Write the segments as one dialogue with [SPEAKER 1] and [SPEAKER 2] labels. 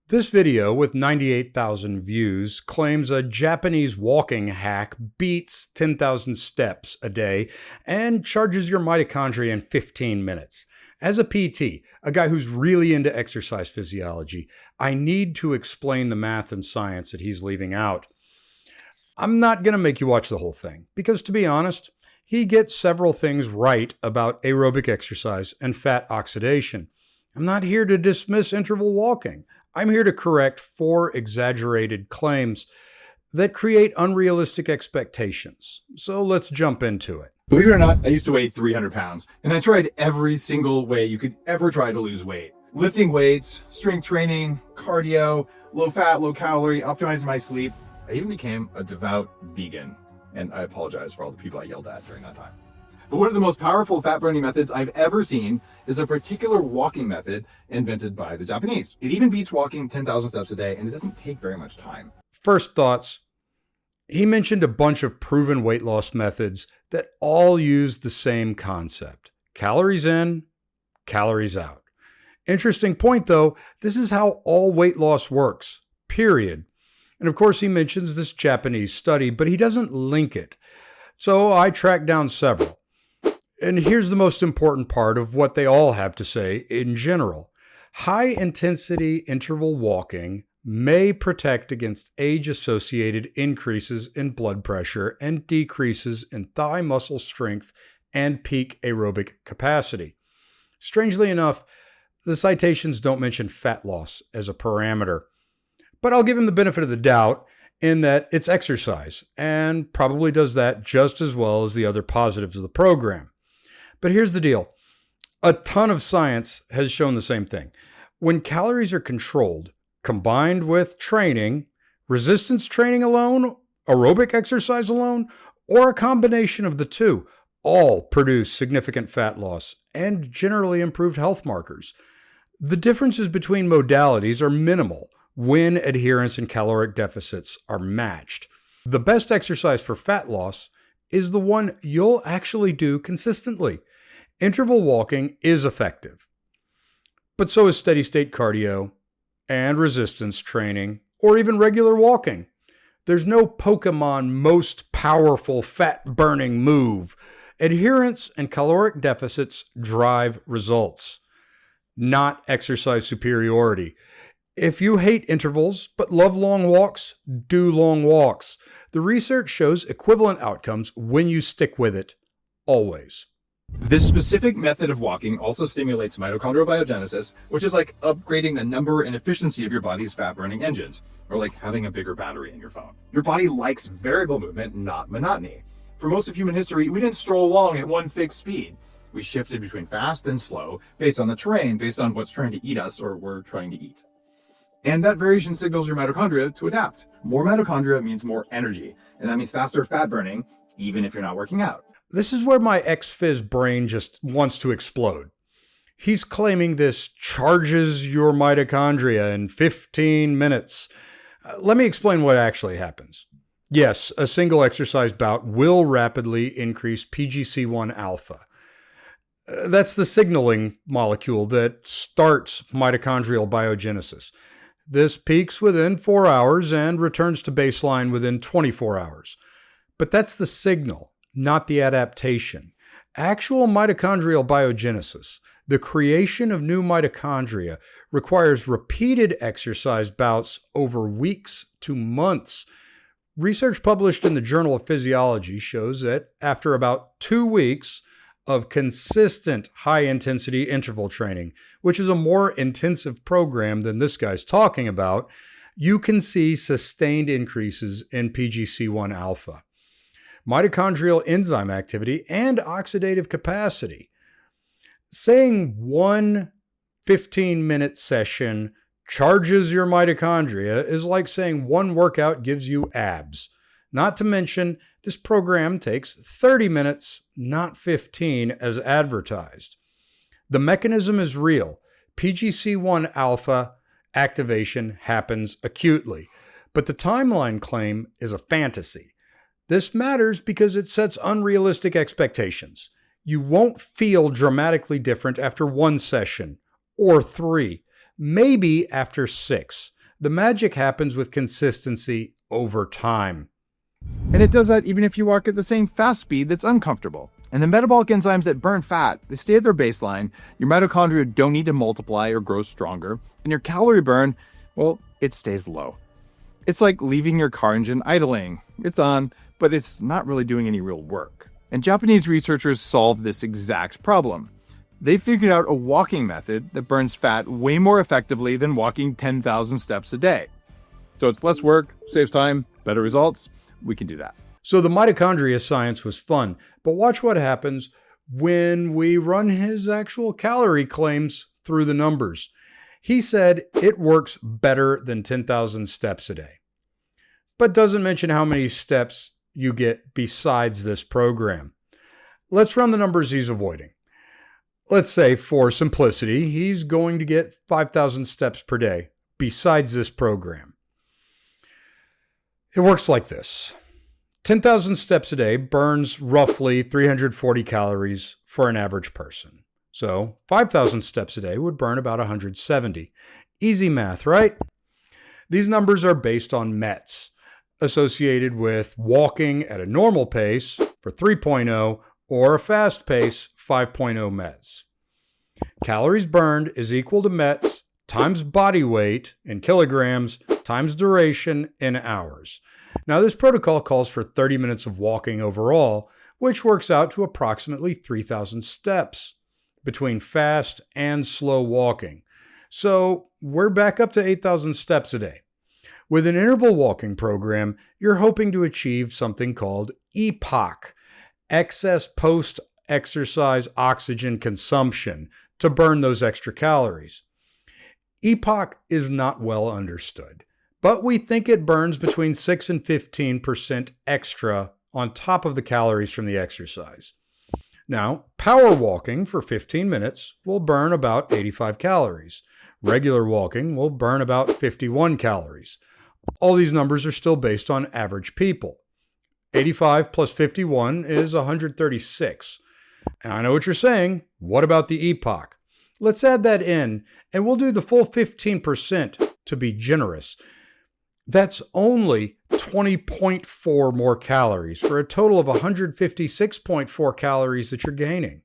[SPEAKER 1] This video with 98,000 views claims a Japanese walking hack beats 10,000 steps a day and charges your mitochondria in 15 minutes. As a PT, a guy who's really into exercise physiology, I need to explain the math and science that he's leaving out. I'm not going to make you watch the whole thing because, to be honest, he gets several things right about aerobic exercise and fat oxidation. I'm not here to dismiss interval walking. I'm here to correct 4 exaggerated claims that create unrealistic expectations. So let's jump into it.
[SPEAKER 2] Believe it or not, I used to weigh 300 pounds, and I tried every single way you could ever try to lose weight. Lifting weights, strength training, cardio, low fat, low calorie, optimizing my sleep. I even became a devout vegan, and I apologize for all the people I yelled at during that time. But one of the most powerful fat burning methods I've ever seen is a particular walking method invented by the Japanese. It even beats walking 10,000 steps a day, and it doesn't take very much time.
[SPEAKER 1] First thoughts. He mentioned a bunch of proven weight loss methods that all use the same concept. Calories in, calories out. Interesting point though, this is how all weight loss works, period. And of course he mentions this Japanese study, but he doesn't link it. So I tracked down several. And here's the most important part of what they all have to say in general. High-intensity interval walking may protect against age-associated increases in blood pressure and decreases in thigh muscle strength and peak aerobic capacity. Strangely enough, the citations don't mention fat loss as a parameter. But I'll give him the benefit of the doubt in that it's exercise and probably does that just as well as the other positives of the program. But here's the deal. A ton of science has shown the same thing. When calories are controlled, combined with training, resistance training alone, aerobic exercise alone, or a combination of the two, all produce significant fat loss and generally improved health markers. The differences between modalities are minimal when adherence and caloric deficits are matched. The best exercise for fat loss is the one you'll actually do consistently. Interval walking is effective, but so is steady state cardio and resistance training or even regular walking. There's no Pokemon most powerful fat burning move. Adherence and caloric deficits drive results, not exercise superiority. If you hate intervals but love long walks, do long walks. The research shows equivalent outcomes when you stick with it, always.
[SPEAKER 2] This specific method of walking also stimulates mitochondrial biogenesis, which is like upgrading the number and efficiency of your body's fat-burning engines, or like having a bigger battery in your phone. Your body likes variable movement, not monotony. For most of human history, we didn't stroll along at one fixed speed. We shifted between fast and slow based on the terrain, based on what's trying to eat us or we're trying to eat. And that variation signals your mitochondria to adapt. More mitochondria means more energy, and that means faster fat burning, even if you're not working out.
[SPEAKER 1] This is where my ex-Phys brain just wants to explode. He's claiming this charges your mitochondria in 15 minutes. Let me explain what actually happens. Yes, a single exercise bout will rapidly increase PGC1 alpha. That's the signaling molecule that starts mitochondrial biogenesis. This peaks within 4 hours and returns to baseline within 24 hours. But that's the signal, not the adaptation. Actual mitochondrial biogenesis, the creation of new mitochondria, requires repeated exercise bouts over weeks to months. Research published in the Journal of Physiology shows that after about 2 weeks of consistent high-intensity interval training, which is a more intensive program than this guy's talking about, you can see sustained increases in PGC1 alpha, mitochondrial enzyme activity, and oxidative capacity. Saying one 15-minute session charges your mitochondria is like saying one workout gives you abs. Not to mention, this program takes 30 minutes, not 15 as advertised. The mechanism is real. PGC1 alpha activation happens acutely, but the timeline claim is a fantasy. This matters because it sets unrealistic expectations. You won't feel dramatically different after 1 session or 3, maybe after 6. The magic happens with consistency over time.
[SPEAKER 2] And it does that even if you walk at the same fast speed that's uncomfortable. And the metabolic enzymes that burn fat, they stay at their baseline. Your mitochondria don't need to multiply or grow stronger. And your calorie burn, well, it stays low. It's like leaving your car engine idling. It's on, but it's not really doing any real work. And Japanese researchers solved this exact problem. They figured out a walking method that burns fat way more effectively than walking 10,000 steps a day. So it's less work, saves time, better results. We can do that.
[SPEAKER 1] So the mitochondria science was fun, but watch what happens when we run his actual calorie claims through the numbers. He said it works better than 10,000 steps a day, but doesn't mention how many steps you get besides this program. Let's run the numbers he's avoiding. Let's say, for simplicity, he's going to get 5,000 steps per day besides this program. It works like this. 10,000 steps a day burns roughly 340 calories for an average person. So 5,000 steps a day would burn about 170. Easy math, right? These numbers are based on METs, associated with walking at a normal pace for 3.0 or a fast pace 5.0 METs. Calories burned is equal to METs times body weight in kilograms times duration in hours. Now, this protocol calls for 30 minutes of walking overall, which works out to approximately 3,000 steps between fast and slow walking. So we're back up to 8,000 steps a day. With an interval walking program, you're hoping to achieve something called EPOC, excess post-exercise oxygen consumption, to burn those extra calories. EPOC is not well understood, but we think it burns between 6 and 15% extra on top of the calories from the exercise. Now, power walking for 15 minutes will burn about 85 calories. Regular walking will burn about 51 calories. All these numbers are still based on average people. 85 plus 51 is 136. And I know what you're saying. What about the EPOC? Let's add that in, and we'll do the full 15% to be generous. That's only 20.4 more calories for a total of 156.4 calories that you're gaining.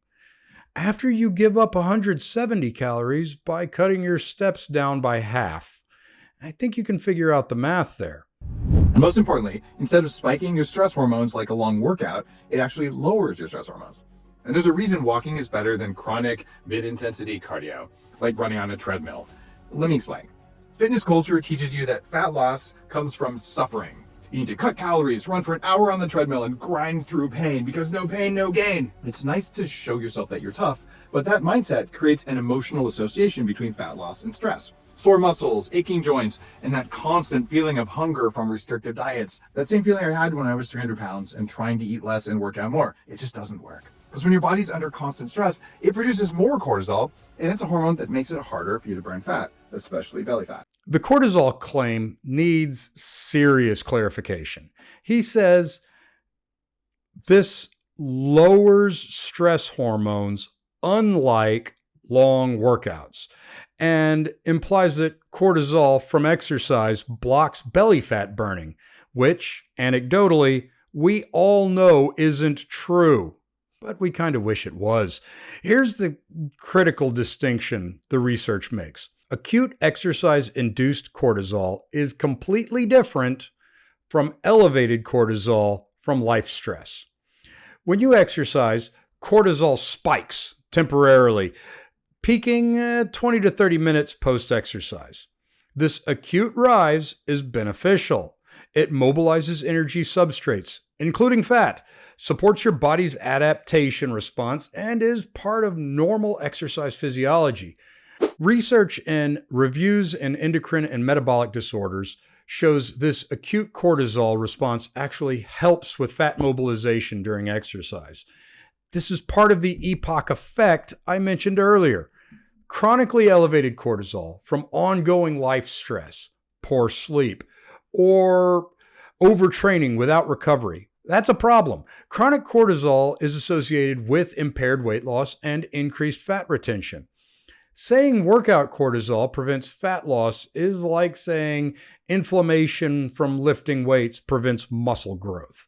[SPEAKER 1] After you give up 170 calories by cutting your steps down by half. I think you can figure out the math there.
[SPEAKER 2] And most importantly, instead of spiking your stress hormones like a long workout, it actually lowers your stress hormones. And there's a reason walking is better than chronic mid-intensity cardio, like running on a treadmill. Let me explain. Fitness culture teaches you that fat loss comes from suffering. You need to cut calories, run for an hour on the treadmill, and grind through pain, because no pain, no gain. It's nice to show yourself that you're tough, but that mindset creates an emotional association between fat loss and stress. Sore muscles, aching joints, and that constant feeling of hunger from restrictive diets. That same feeling I had when I was 300 pounds and trying to eat less and work out more. It just doesn't work. Because when your body's under constant stress, it produces more cortisol, and it's a hormone that makes it harder for you to burn fat, especially belly fat.
[SPEAKER 1] The cortisol claim needs serious clarification. He says this lowers stress hormones unlike long workouts, and implies that cortisol from exercise blocks belly fat burning, which, anecdotally, we all know isn't true. But we kind of wish it was. Here's the critical distinction the research makes. Acute exercise-induced cortisol is completely different from elevated cortisol from life stress. When you exercise, cortisol spikes temporarily, peaking 20 to 30 minutes post-exercise. This acute rise is beneficial. It mobilizes energy substrates, including fat, supports your body's adaptation response, and is part of normal exercise physiology. Research in Reviews in Endocrine and Metabolic Disorders shows this acute cortisol response actually helps with fat mobilization during exercise. This is part of the EPOC effect I mentioned earlier. Chronically elevated cortisol from ongoing life stress, poor sleep, or overtraining without recovery. That's a problem. Chronic cortisol is associated with impaired weight loss and increased fat retention. Saying workout cortisol prevents fat loss is like saying inflammation from lifting weights prevents muscle growth.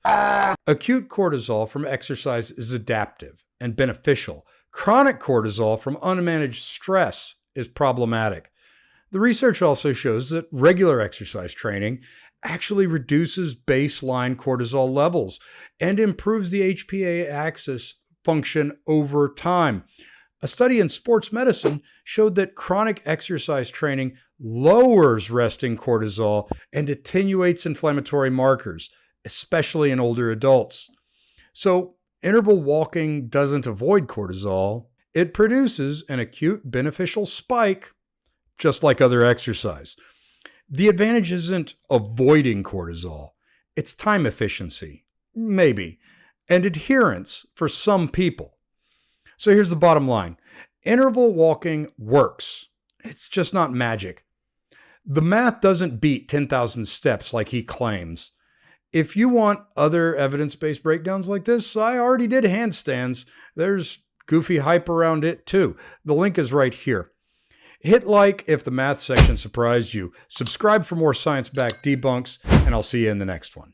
[SPEAKER 1] Acute cortisol from exercise is adaptive and beneficial. Chronic cortisol from unmanaged stress is problematic. The research also shows that regular exercise training actually reduces baseline cortisol levels and improves the HPA axis function over time. A study in sports medicine showed that chronic exercise training lowers resting cortisol and attenuates inflammatory markers, especially in older adults. So, interval walking doesn't avoid cortisol, it produces an acute beneficial spike, just like other exercise. The advantage isn't avoiding cortisol, it's time efficiency, maybe, and adherence for some people. So here's the bottom line. Interval walking works. It's just not magic. The math doesn't beat 10,000 steps like he claims. If you want other evidence-based breakdowns like this, I already did handstands. There's goofy hype around it too. The link is right here. Hit like if the math section surprised you. Subscribe for more science-backed debunks, and I'll see you in the next one.